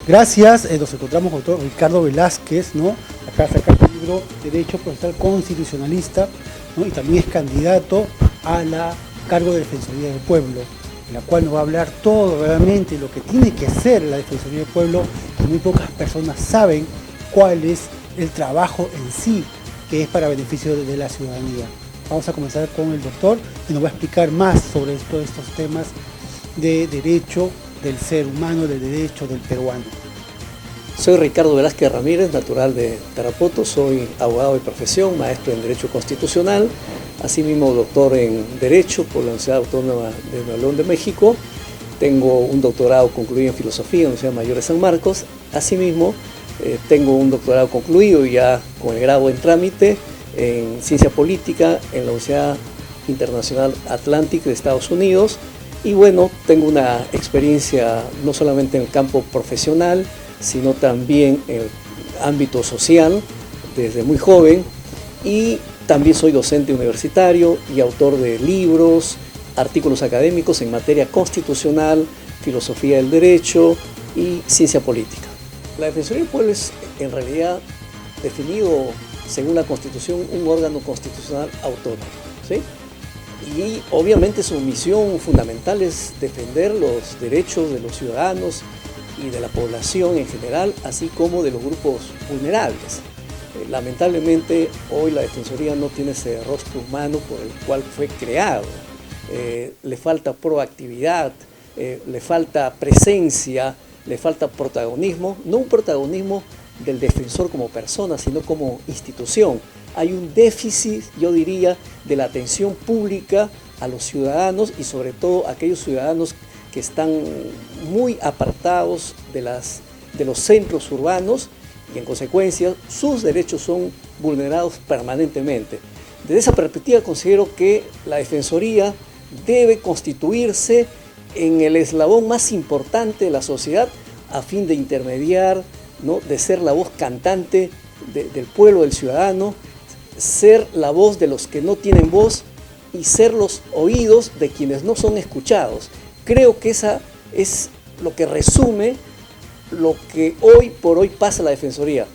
Gracias, nos encontramos con el doctor Ricardo Velázquez, ¿no? Acá saca el libro Derecho Procesal Constitucionalista, ¿no? Y también es candidato a la cargo de Defensoría del Pueblo, en la cual nos va a hablar todo realmente lo que tiene que hacer la Defensoría del Pueblo, que muy pocas personas saben cuál es el trabajo en sí, que es para beneficio de la ciudadanía. Vamos a comenzar con el doctor y nos va a explicar más sobre todos estos temas de derecho del ser humano, del derecho del peruano. Soy Ricardo Velázquez Ramírez, natural de Tarapoto, soy abogado de profesión, maestro en Derecho Constitucional, asimismo doctor en Derecho por la Universidad Autónoma de Nuevo León de México. Tengo un doctorado concluido en Filosofía en la Universidad Mayor de San Marcos. Asimismo, tengo un doctorado concluido ya con el grado en trámite en Ciencia Política en la Universidad Internacional Atlantic de Estados Unidos. Y bueno, tengo una experiencia no solamente en el campo profesional, sino también en el ámbito social desde muy joven, y también soy docente universitario y autor de libros, artículos académicos en materia constitucional, filosofía del derecho y ciencia política. La Defensoría del Pueblo es en realidad definido según la Constitución un órgano constitucional autónomo, ¿sí? Y obviamente su misión fundamental es defender los derechos de los ciudadanos y de la población en general, así como de los grupos vulnerables. Lamentablemente hoy la Defensoría no tiene ese rostro humano por el cual fue creado. Le falta proactividad, le falta presencia, le falta protagonismo, no un protagonismo del defensor como persona, sino como institución. Hay un déficit, yo diría, de la atención pública a los ciudadanos y sobre todo a aquellos ciudadanos que están muy apartados de los centros urbanos y en consecuencia sus derechos son vulnerados permanentemente. Desde esa perspectiva considero que la Defensoría debe constituirse en el eslabón más importante de la sociedad a fin de intermediar, ¿no?, de ser la voz cantante del pueblo, del ciudadano, ser la voz de los que no tienen voz y ser los oídos de quienes no son escuchados. Creo que esa es lo que resume lo que hoy por hoy pasa la Defensoría,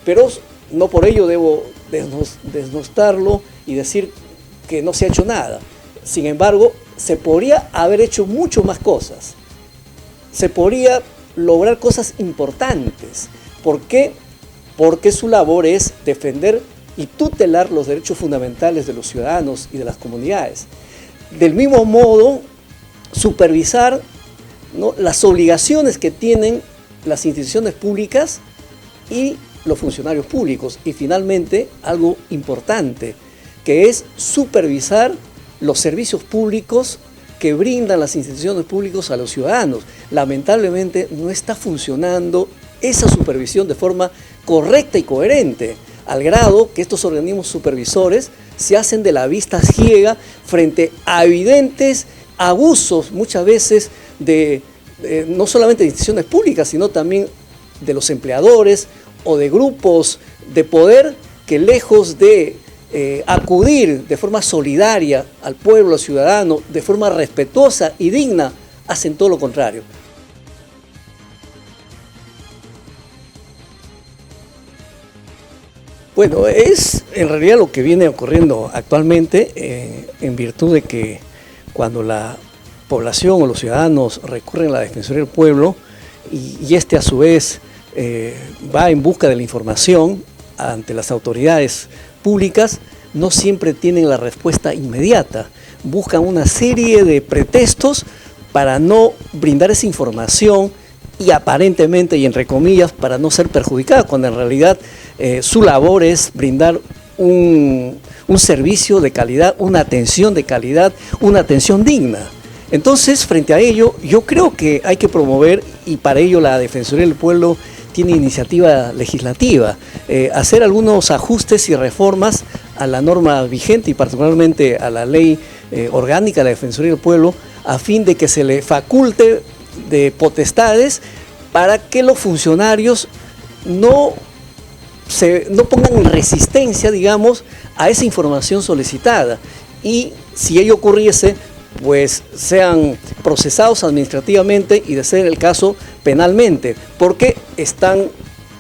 pero no por ello debo desnostarlo y decir que no se ha hecho nada. Sin embargo, se podría haber hecho mucho más cosas, se podría lograr cosas importantes. ¿Por qué? Porque su labor es defender y tutelar los derechos fundamentales de los ciudadanos y de las comunidades. Del mismo modo, supervisar, ¿no?, las obligaciones que tienen las instituciones públicas y los funcionarios públicos. Y finalmente, algo importante, que es supervisar los servicios públicos que brindan las instituciones públicas a los ciudadanos. Lamentablemente no está funcionando esa supervisión de forma correcta y coherente, al grado que estos organismos supervisores se hacen de la vista ciega frente a evidentes abusos, muchas veces no solamente de instituciones públicas, sino también de los empleadores o de grupos de poder que, lejos de acudir de forma solidaria al pueblo, al ciudadano, de forma respetuosa y digna, hacen todo lo contrario. Bueno, es en realidad lo que viene ocurriendo actualmente en virtud de que cuando la población o los ciudadanos recurren a la Defensoría del Pueblo y este a su vez va en busca de la información ante las autoridades públicas, no siempre tienen la respuesta inmediata. Buscan una serie de pretextos para no brindar esa información y aparentemente, y entre comillas, para no ser perjudicada, cuando en realidad su labor es brindar un servicio de calidad, una atención de calidad, una atención digna. Entonces, frente a ello, yo creo que hay que promover, y para ello la Defensoría del Pueblo tiene iniciativa legislativa, hacer algunos ajustes y reformas a la norma vigente y particularmente a la ley orgánica de la Defensoría del Pueblo, a fin de que se le faculte de potestades para que los funcionarios no pongan en resistencia, digamos, a esa información solicitada. Y si ello ocurriese, pues sean procesados administrativamente y de ser el caso penalmente, porque están,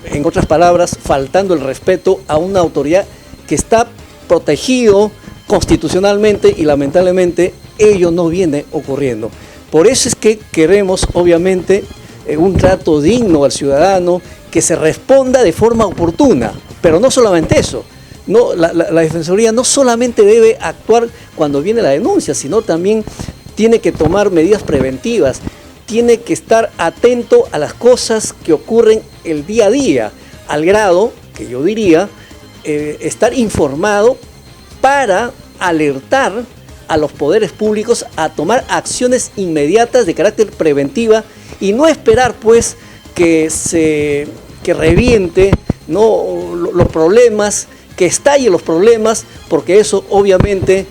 en otras palabras, faltando el respeto a una autoridad que está protegido constitucionalmente y lamentablemente ello no viene ocurriendo. Por eso es que queremos, obviamente, un trato digno al ciudadano, que se responda de forma oportuna, pero no solamente eso. No, la Defensoría no solamente debe actuar cuando viene la denuncia, sino también tiene que tomar medidas preventivas, tiene que estar atento a las cosas que ocurren el día a día, al grado, que yo diría, estar informado para alertar a los poderes públicos a tomar acciones inmediatas de carácter preventiva y no esperar pues que reviente, ¿no?, los problemas, que estallen los problemas, porque eso obviamente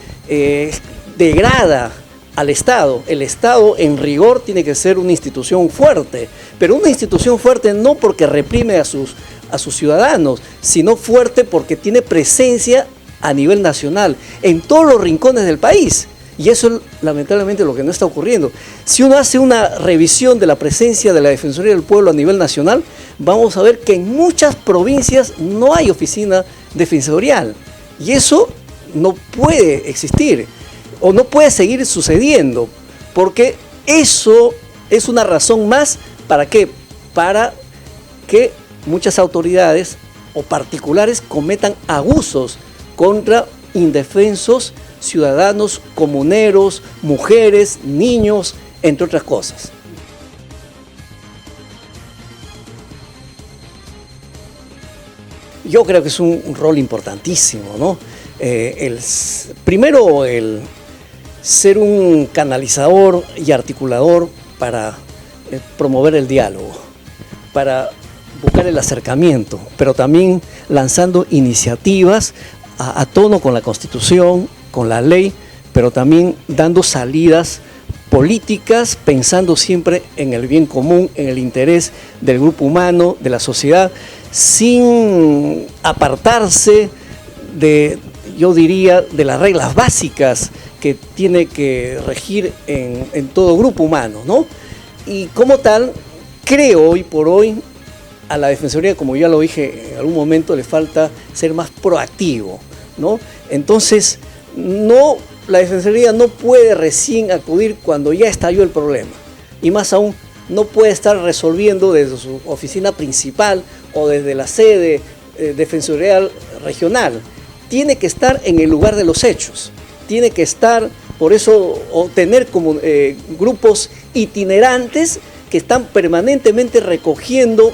degrada al Estado. El Estado en rigor tiene que ser una institución fuerte, pero una institución fuerte no porque reprime a sus ciudadanos, sino fuerte porque tiene presencia a nivel nacional, en todos los rincones del país. Y eso es lamentablemente lo que no está ocurriendo. Si uno hace una revisión de la presencia de la Defensoría del Pueblo a nivel nacional, vamos a ver que en muchas provincias no hay oficina defensorial. Y eso no puede existir, o no puede seguir sucediendo, porque eso es una razón más para ¿qué? Para que muchas autoridades o particulares cometan abusos contra indefensos ciudadanos, comuneros, mujeres, niños, entre otras cosas. Yo creo que es un rol importantísimo, ¿no? Primero, el ser un canalizador y articulador para promover el diálogo, para buscar el acercamiento, pero también lanzando iniciativas a tono con la Constitución, con la ley, pero también dando salidas políticas, pensando siempre en el bien común, en el interés del grupo humano, de la sociedad, sin apartarse de, yo diría, de las reglas básicas que tiene que regir en todo grupo humano, ¿no? Y como tal, creo hoy por hoy, a la Defensoría, como ya lo dije en algún momento, le falta ser más proactivo, ¿no? Entonces, la Defensoría no puede recién acudir cuando ya estalló el problema, y más aún no puede estar resolviendo desde su oficina principal o desde la sede defensorial regional. Tiene que estar en el lugar de los hechos, tiene que estar, por eso, o tener como grupos itinerantes que están permanentemente recogiendo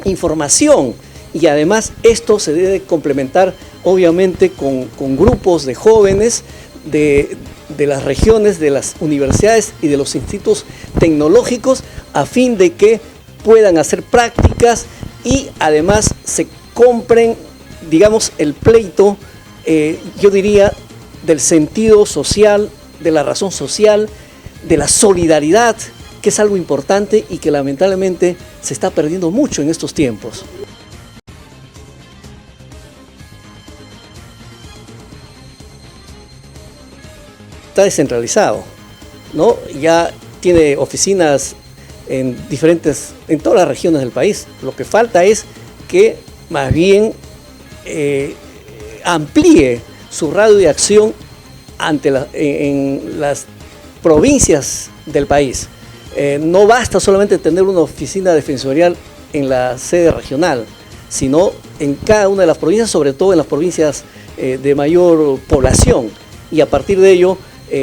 información, y además esto se debe complementar obviamente con grupos de jóvenes de las regiones, de las universidades y de los institutos tecnológicos, a fin de que puedan hacer prácticas y además se compren, digamos, el pleito, yo diría, del sentido social, de la razón social, de la solidaridad, que es algo importante y que lamentablemente se está perdiendo mucho en estos tiempos. Está descentralizado, ¿no? Ya tiene oficinas en todas las regiones del país. Lo que falta es que más bien amplíe su radio de acción en las provincias del país. No basta solamente tener una oficina defensorial en la sede regional, sino en cada una de las provincias, sobre todo en las provincias de mayor población, y a partir de ello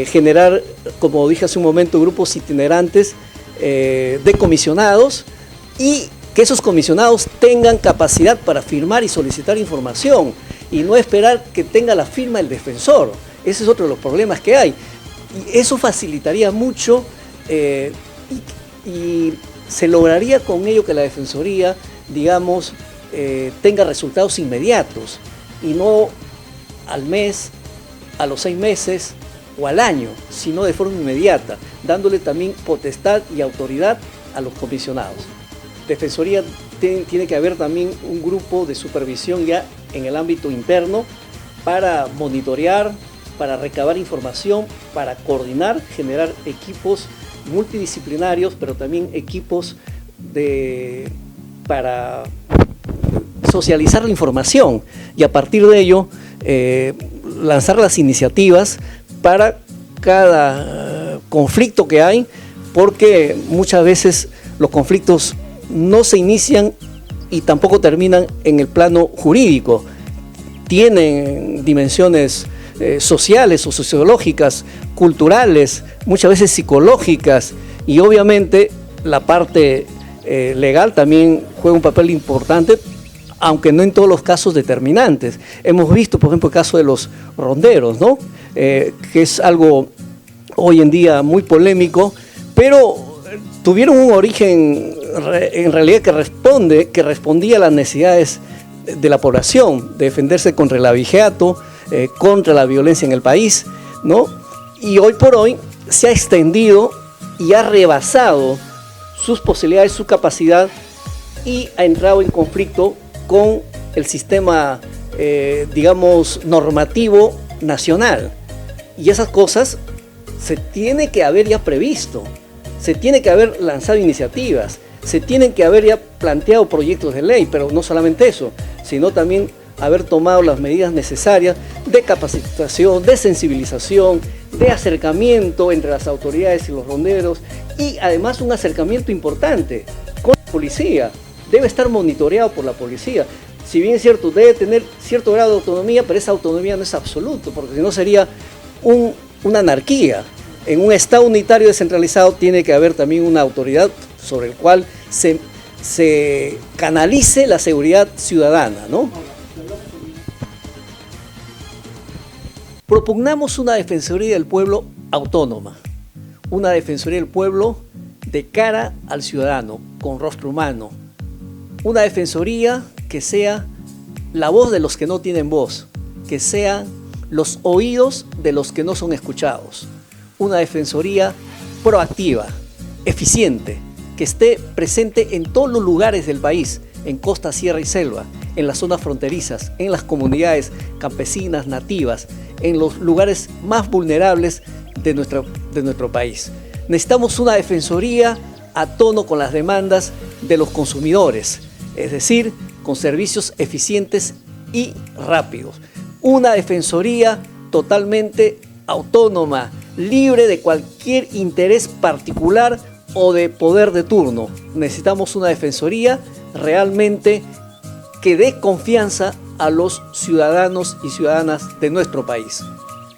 generar, como dije hace un momento, grupos itinerantes de comisionados, y que esos comisionados tengan capacidad para firmar y solicitar información, y no esperar que tenga la firma el defensor. Ese es otro de los problemas que hay, y eso facilitaría mucho y se lograría con ello que la Defensoría, digamos, tenga resultados inmediatos, y no al mes, a los 6 meses o al año, sino de forma inmediata, dándole también potestad y autoridad a los comisionados. Defensoría tiene que haber también un grupo de supervisión ya en el ámbito interno para monitorear, para recabar información, para coordinar, generar equipos multidisciplinarios, pero también equipos para socializar la información y a partir de ello lanzar las iniciativas para cada conflicto que hay, porque muchas veces los conflictos no se inician y tampoco terminan en el plano jurídico. Tienen dimensiones sociales o sociológicas, culturales, muchas veces psicológicas, y obviamente la parte legal también juega un papel importante, aunque no en todos los casos determinantes. Hemos visto, por ejemplo, el caso de los ronderos, ¿no? Que es algo hoy en día muy polémico, pero tuvieron un origen en realidad que respondía a las necesidades de la población, de defenderse contra el abigeato, contra la violencia en el país, ¿no? Y hoy por hoy se ha extendido y ha rebasado sus posibilidades, su capacidad, y ha entrado en conflicto con el sistema, digamos, normativo nacional. Y esas cosas se tiene que haber ya previsto, se tiene que haber lanzado iniciativas, se tienen que haber ya planteado proyectos de ley, pero no solamente eso, sino también haber tomado las medidas necesarias de capacitación, de sensibilización, de acercamiento entre las autoridades y los ronderos, y además un acercamiento importante con la policía. Debe estar monitoreado por la policía. Si bien es cierto, debe tener cierto grado de autonomía, pero esa autonomía no es absoluta, porque si no sería una anarquía. En un Estado unitario descentralizado tiene que haber también una autoridad sobre el cual se canalice la seguridad ciudadana, ¿no? Propugnamos una Defensoría del Pueblo autónoma, una Defensoría del Pueblo de cara al ciudadano, con rostro humano, una Defensoría que sea la voz de los que no tienen voz, que sean los oídos de los que no son escuchados, una Defensoría proactiva, eficiente, que esté presente en todos los lugares del país, en costa, sierra y selva, en las zonas fronterizas, en las comunidades campesinas, nativas, en los lugares más vulnerables de nuestro país. Necesitamos una Defensoría a tono con las demandas de los consumidores, es decir, con servicios eficientes y rápidos. Una Defensoría totalmente autónoma, libre de cualquier interés particular o de poder de turno. Necesitamos una Defensoría realmente que dé confianza a los ciudadanos y ciudadanas de nuestro país.